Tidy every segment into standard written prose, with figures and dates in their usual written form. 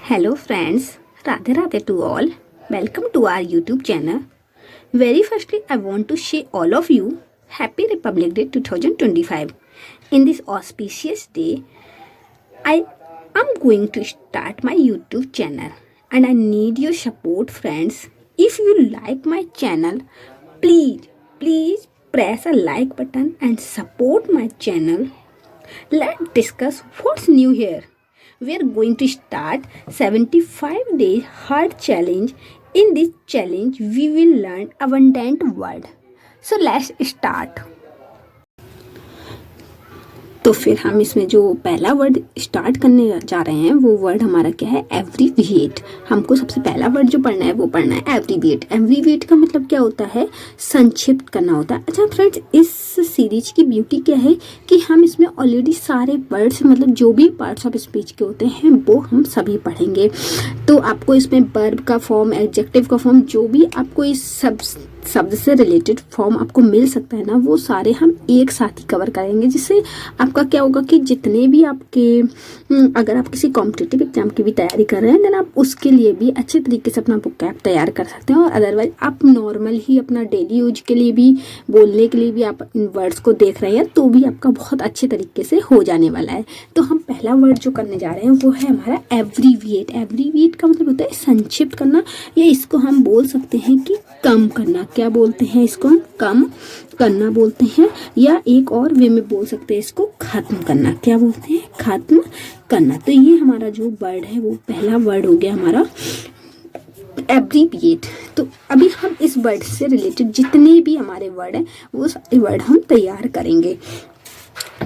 Hello friends, Radhe Radhe to all. Welcome to our YouTube channel. Very firstly, I want to share all of you Happy Republic Day 2025. In this auspicious day, I am going to start my YouTube channel and I need your support friends. If you like my channel, please press a like button and support my channel. Let's discuss what's new here. We are going to start 75 days heart challenge. In this challenge, we will learn abundant word. So let's start. तो फिर हम इसमें जो पहला word start करने जा रहे हैं वो वर्ड हमारा क्या है, एब्रीविएट। हमको सबसे पहला वर्ड जो पढ़ना है वो पढ़ना है एब्रीविएट। एब्रीविएट का मतलब क्या होता है, संक्षिप्त करना होता है। अच्छा फ्रेंड्स, इस सीरीज की ब्यूटी क्या है कि हम इसमें ऑलरेडी सारे वर्ड्स मतलब जो भी पार्ट्स ऑफ स्पीच के होते हैं वो हम सभी पढ़ेंगे। तो आपको इसमें वर्ब का फॉर्म, एडजेक्टिव का फॉर्म, जो भी आपको इस शब्द से रिलेटेड फॉर्म आपको मिल सकता है ना, वो सारे हम एक साथ ही कवर करेंगे। जिससे आपका क्या होगा कि जितने भी आपके अगर आप किसी कॉम्पिटिटिव एग्जाम की भी तैयारी कर रहे हैं देन आप उसके लिए भी अच्छे तरीके से अपना वोकैब तैयार कर सकते हैं। और अदरवाइज आप नॉर्मल ही अपना डेली यूज के लिए भी, बोलने के लिए भी आप इन वर्ड्स को देख रहे हैं तो भी आपका बहुत अच्छे तरीके से हो जाने वाला है। तो हम पहला वर्ड जो करने जा रहे हैं वो है हमारा एब्रीविएट। एब्रीविएट का मतलब होता है संक्षिप्त करना, या इसको हम बोल सकते हैं कि कम करना। क्या बोलते हैं इसको, हम कम करना बोलते हैं, या एक और वे में बोल सकते हैं इसको खत्म करना। क्या बोलते हैं, खत्म करना। तो ये हमारा जो वर्ड है वो पहला वर्ड हो गया हमारा एब्रीविएट। तो अभी हम इस वर्ड से रिलेटेड जितने भी हमारे वर्ड हैं वो सारे वर्ड हम तैयार करेंगे।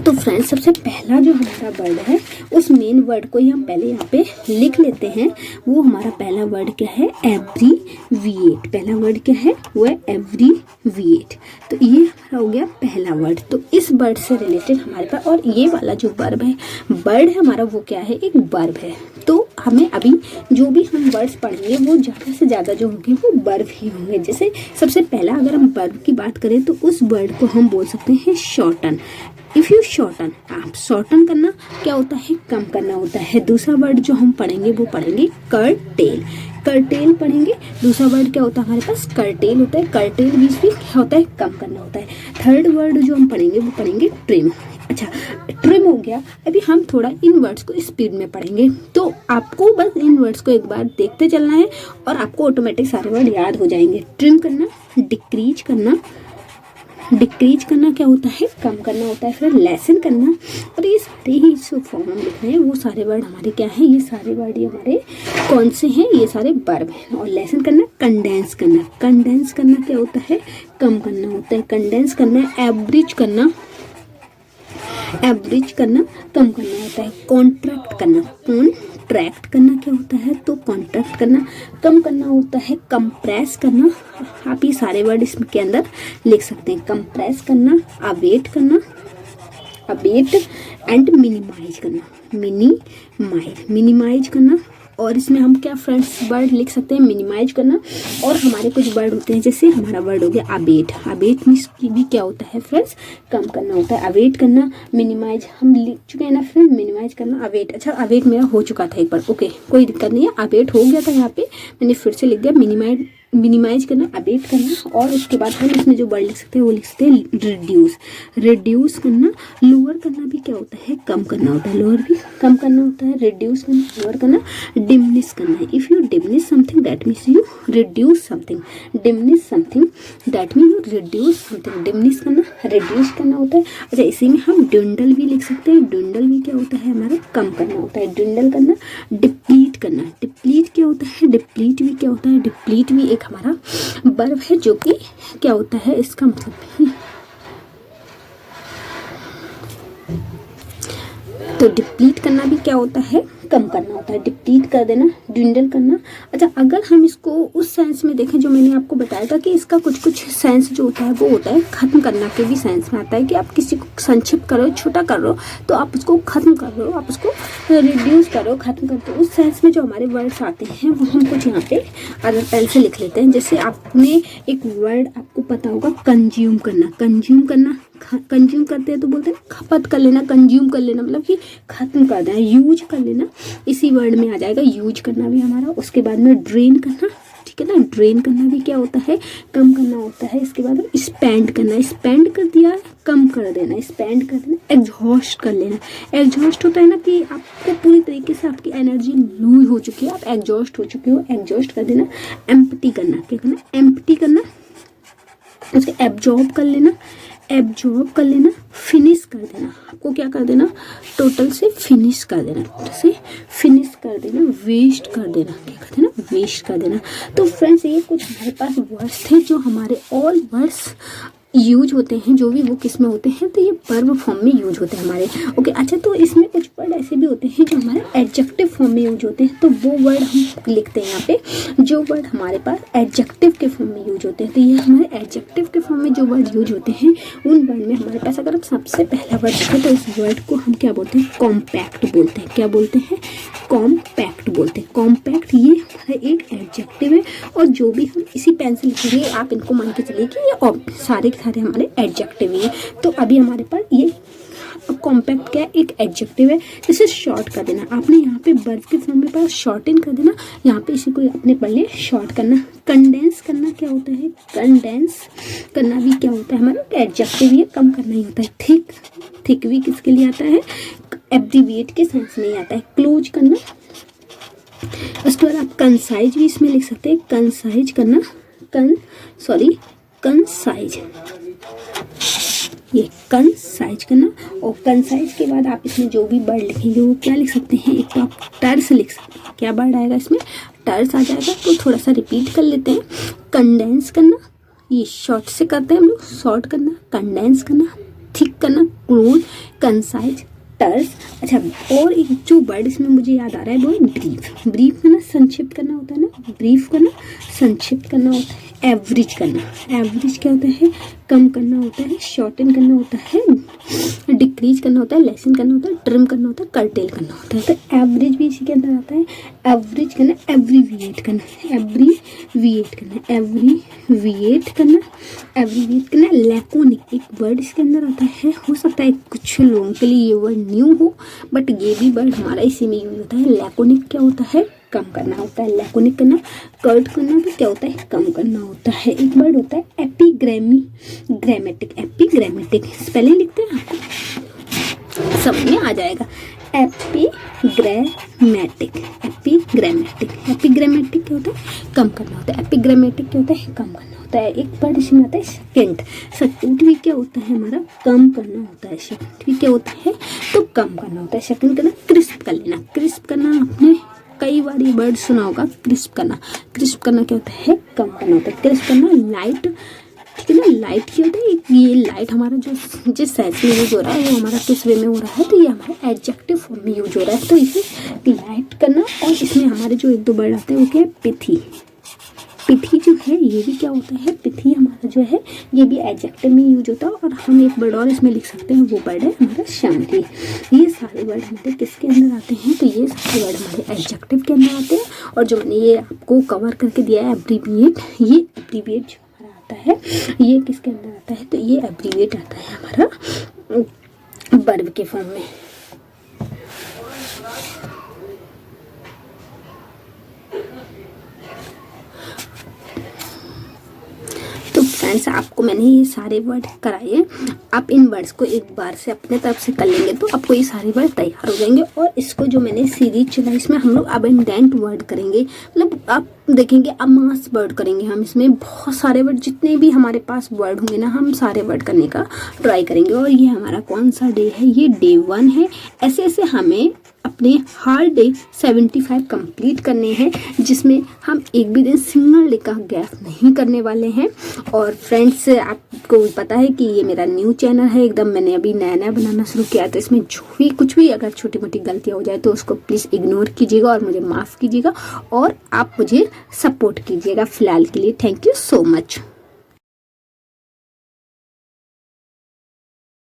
तो फ्रेंड्स, सबसे पहला जो हमारा वर्ड है उस मेन वर्ड को ही हम पहले यहाँ पे लिख लेते हैं। वो हमारा पहला वर्ड क्या है, एब्रीविएट। पहला वर्ड क्या है, वो है एब्रीविएट। तो ये हमारा हो गया पहला वर्ड। तो इस वर्ड से रिलेटेड हमारे पास, और ये वाला जो वर्ब है हमारा वो क्या है, एक वर्ब है। तो हमें अभी जो भी हम वर्ड्स पढ़ेंगे वो ज़्यादा से ज़्यादा जो होंगे वो वर्ब ही होंगे। जैसे सबसे पहला अगर हम वर्ब की बात करें तो उस वर्ड को हम बोल सकते हैं शॉर्टन। इफ़ यू शॉर्टन, आप शॉर्टन करना क्या होता है, कम करना होता है। दूसरा वर्ड जो हम पढ़ेंगे वो पढ़ेंगे कर्टेल। कर्टेल पढ़ेंगे। दूसरा वर्ड क्या होता है हमारे पास, कर्टेल होता है। कर्टेल भी क्या होता है, कम करना होता है। थर्ड वर्ड जो हम पढ़ेंगे वो पढ़ेंगे ट्रिम। अच्छा, ट्रिम हो गया। अभी हम थोड़ा इन वर्ड्स को स्पीड में पढ़ेंगे, तो आपको बस इन वर्ड्स को एक बार देखते चलना है और आपको ऑटोमेटिक सारे वर्ड याद हो जाएंगे। ट्रिम करना, डिक्रीज करना। डिक्रीज करना क्या होता है, कम करना होता है। फिर लेसन करना, और ये सारे ही जो फॉर्म हम लिख रहे हैं वो सारे वर्ड हमारे क्या हैं, ये सारे वर्ड ये हमारे कौन से हैं, ये सारे वर्ब हैं। और लेसन करना, कंडेंस करना। कंडेंस करना क्या होता है, कम करना होता है। कंडेंस करना, एवरेज करना। एवरेज करना, कम करना होता है। कॉन्ट्रैक्ट करना, कॉन्ट्रैक्ट करना क्या होता है, तो कॉन्ट्रैक्ट करना कम करना होता है। कंप्रेस करना, आप ये सारे वर्ड इसके अंदर लिख सकते हैं। कंप्रेस करना, अवेट करना, अवेट एंड मिनिमाइज करना। मिनिमाइज करना। और इसमें हम क्या फ्रेंड्स वर्ड लिख सकते हैं, मिनिमाइज करना। और हमारे कुछ वर्ड होते हैं, जैसे हमारा वर्ड हो गया अवेट। अवेट मीन्स भी क्या होता है फ्रेंड्स, कम करना होता है। अवेट करना, मिनिमाइज हम लिख चुके हैं ना फ्रेंड, मिनिमाइज करना, अवेट। अच्छा, अवेट मेरा हो चुका था एक बार, ओके कोई दिक्कत नहीं है। अवेट हो गया था यहाँ पे, मैंने फिर से लिख दिया। मिनिमाइज करना, अवेट करना। और उसके बाद हम इसमें जो वर्ड लिख सकते हैं वो लिख सकते हैं रिड्यूस। रिड्यूस करना। लोअर करना भी क्या होता है, कम करना होता है। लोअर भी कम करना होता है। रिड्यूस करना, लोअर करना। डिमनिश करना है, if you diminish something that means you reduce something. Diminish something that mean you reduce something. Diminish करना, रिड्यूस करना होता है। अच्छा, इसी में हम ड्विंडल भी लिख सकते हैं। ड्विंडल भी क्या होता है हमारा, कम करना होता है। ड्विंडल करना। डिप्लीट करना, डिप्लीट क्या होता है, डिप्लीट भी क्या होता है, डिप्लीट भी एक हमारा वर्ब है जो कि क्या होता है, इसका मतलब भी, तो डिप्लीट करना भी क्या होता है, कम करना होता है। डिप्लीट कर देना, ड्विंडल करना। अच्छा, अगर हम इसको उस सेंस में देखें जो मैंने आपको बताया था कि इसका कुछ सेंस जो होता है वो होता है खत्म करना के भी सेंस में आता है कि आप किसी को संक्षिप्त करो, छोटा कर रहे हो तो आप उसको खत्म कर रहे हो, आप उसको रिड्यूस करो, खत्म कर दो। उस सेंस में जो हमारे वर्ड्स आते हैं वो हम कुछ यहाँ पे अदर पेन से लिख लेते हैं। जैसे आपने एक वर्ड आपको पता होगा, कंज्यूम करना। कंज्यूम करना कंज्यूम करते हैं तो बोलते हैं खपत कर लेना, कंज्यूम कर लेना मतलब कि खत्म कर देना, यूज कर लेना, इसी वर्ड में आ जाएगा यूज करना भी हमारा। उसके बाद में ड्रेन करना, ठीक है ना, ड्रेन करना भी क्या होता है, कम करना होता है। इसके बाद स्पेंड करना, स्पेंड कर दिया कम कर देना, स्पेंड कर देना। एग्जॉस्ट कर लेना, एग्जॉस्ट होता है ना कि आपको पूरी तरीके से आपकी एनर्जी लूज हो चुकी है, आप एग्जॉस्ट हो चुके हो, एग्जॉस्ट कर देना। एम्प्टी करना, क्या करना, एम्प्टी करना। उसके एब्जॉर्ब कर लेना, एब्जॉर्ब कर लेना। फिनिश कर देना, आपको क्या कर देना, टोटल से फिनिश कर देना, टोटल से फिनिश कर देना। वेस्ट कर देना, क्या कर देना, वेस्ट कर देना। तो फ्रेंड्स ये कुछ हमारे पास वर्ड्स थे जो हमारे ऑल वर्ड्स यूज होते हैं, जो भी वो किस में होते हैं, तो ये वर्ब फॉर्म में यूज होते हैं हमारे। ओके, अच्छा तो इसमें कुछ वर्ड ऐसे भी होते हैं जो हमारे एडजेक्टिव फॉर्म में यूज होते हैं, तो वो वर्ड हम लिखते हैं यहाँ पे। जो वर्ड हमारे पास एडजेक्टिव के फॉर्म में यूज होते हैं, तो ये हमारे एडजेक्टिव के फॉर्म में जो वर्ड यूज होते हैं, उन वर्ड में हमारे पास अगर हम सबसे पहला वर्ड देखें तो इस वर्ड को हम क्या बोलते हैं, कॉम्पैक्ट बोलते हैं। क्या बोलते हैं, कॉम्पैक्ट बोलते हैं। कॉम्पैक्ट ये हमारा एक एडजेक्टिव है, और जो भी हम इसी पेन से लिखेंगे आप इनको मान के चलिए कि ये सारे हमारे एडजेक्टिव ही है। तो अभी हमारे पास ये कॉम्पैक्ट क्या है, एक एडजेक्टिव है। इसे शॉर्ट कर देना, आपने यहाँ पे वर्ब के फॉर्म में पास शॉर्टन कर देना, यहाँ पे इसी को आपने पढ़ लिया शॉर्ट करना। कंडेंस करना क्या होता है, कंडेंस करना भी क्या होता है, हमारा एडजेक्टिव ही है, कम करना ही होता है। थिक, थिक भी किसके लिए आता है, एब्रीविएट के सेंस में ही आता है। क्लोज करना, उसके बाद आप कंसाइज भी इसमें लिख सकते हैं, कंसाइज करना, कंसाइज, ये कंसाइज करना। और कंसाइज के बाद आप इसमें जो भी वर्ड लिखेंगे वो क्या लिख सकते हैं, एक तो आप टर्स लिख सकते हैं। क्या वर्ड आएगा इसमें, टर्स आ जाएगा। तो थोड़ा सा रिपीट कर लेते हैं। कंडेंस करना, ये शॉर्ट से करते हैं हम लोग, शॉर्ट करना, कंडेंस करना, थिक करना, क्लोज, कंसाइज, टर्स। अच्छा, और एक जो वर्ड इसमें मुझे याद आ रहा है वो है ब्रीफ। ब्रीफ करना संक्षिप्त करना होता है ना, ब्रीफ करना संक्षिप्त करना होता है। एवरेज करना, एवरेज क्या होता है, कम करना होता है। शॉर्टन करना होता है, डिक्रीज करना होता है, लेसन करना होता है, ट्रिम करना होता है, कर्टेल करना होता है। तो एवरेज भी इसी के अंदर आता है। एवरेज करना, एब्रीविएट करना, एब्रीविएट करना, एब्रीविएट करना, एब्रीविएट करना। लैकोनिक एक वर्ड इसके अंदर आता है, हो सकता है कुछ लोगों के लिए ये वर्ड न्यू हो, बट ये भी वर्ड हमारा इसी में यूज होता है। लैकोनिक क्या होता है, कम करना होता है। लैकोनिक करना, कर्ट करना भी क्या होता है, कम करना होता है। एक वर्ड होता है एपिग्रामेटिक, एपिग्रामेटिक स्पेलिंग लिखते हैं, आपको समझ में आ जाएगा। एपिग्रामेटिक, एपिग्रामेटिक, एपिग्रामेटिक क्या होता है, कम करना होता है। एपिग्रामेटिक क्या होता है, कम करना होता है। एक वर्ड इसमें आता है सेकेंड, सेकेंड भी क्या होता है हमारा, कम करना होता है। सेकेंड भी क्या होता है, तो कम करना होता है। सेकेंड करना, क्रिस्प कर लेना, क्रिस्प करना आपने कई बार ये वर्ड सुना होगा, क्रिस्प करना। क्रिस्प करना क्या होता है, कम करना होता है। क्रिस्प करना, लाइट, ठीक है ना, लाइट क्या होता है, ये लाइट हमारा जो जिस सेंस में यूज हो रहा है वो हमारा किस वे में हो रहा है, तो ये हमारा एडजेक्टिव फॉर्म में यूज हो रहा है, तो इसे लाइट करना। और इसमें हमारे जो एक दो वर्ड आते हैं वो क्या है, पिथी। पिथी जो है ये भी क्या होता है, पिथी हमारा जो है ये भी एडजेक्टिव में यूज होता है। और हम एक वर्ड और इसमें लिख सकते हैं, वो वर्ड है हमारा शांति। ये सारे वर्ड हमारे किसके अंदर आते हैं, तो ये सारे वर्ड हमारे एडजेक्टिव के अंदर आते हैं। और जो मैंने ये आपको कवर करके दिया है एब्रीविएट, ये एब्रीविएट जो हमारा आता है ये किसके अंदर आता है, तो ये एब्रीविएट आता है हमारा वर्ब के फॉर्म में। फ्रेंड्स आपको मैंने ये सारे वर्ड कराए, आप इन वर्ड्स को एक बार से अपने तरफ से कर लेंगे तो आपको ये सारे वर्ड तैयार हो जाएंगे। और इसको जो मैंने सीरीज चलाई इसमें हम लोग अबंडेंट वर्ड करेंगे, मतलब आप देखेंगे अमास वर्ड करेंगे हम इसमें। बहुत सारे वर्ड जितने भी हमारे पास वर्ड होंगे ना, हम सारे वर्ड करने का ट्राई करेंगे। और ये हमारा कौन सा डे है, ये डे 1 है। ऐसे ऐसे हमें अपने हर डे 75 कंप्लीट करने हैं, जिसमें हम एक भी दिन सिंगल डे का गैप नहीं करने वाले हैं। और फ्रेंड्स आपको पता है कि ये मेरा न्यू चैनल है, एकदम मैंने अभी नया नया बनाना शुरू किया, तो इसमें जो भी कुछ भी अगर छोटी मोटी गलतियाँ हो जाए तो उसको प्लीज़ इग्नोर कीजिएगा और मुझे माफ़ कीजिएगा, और आप मुझे सपोर्ट कीजिएगा। फ़िलहाल के लिए थैंक यू सो मच।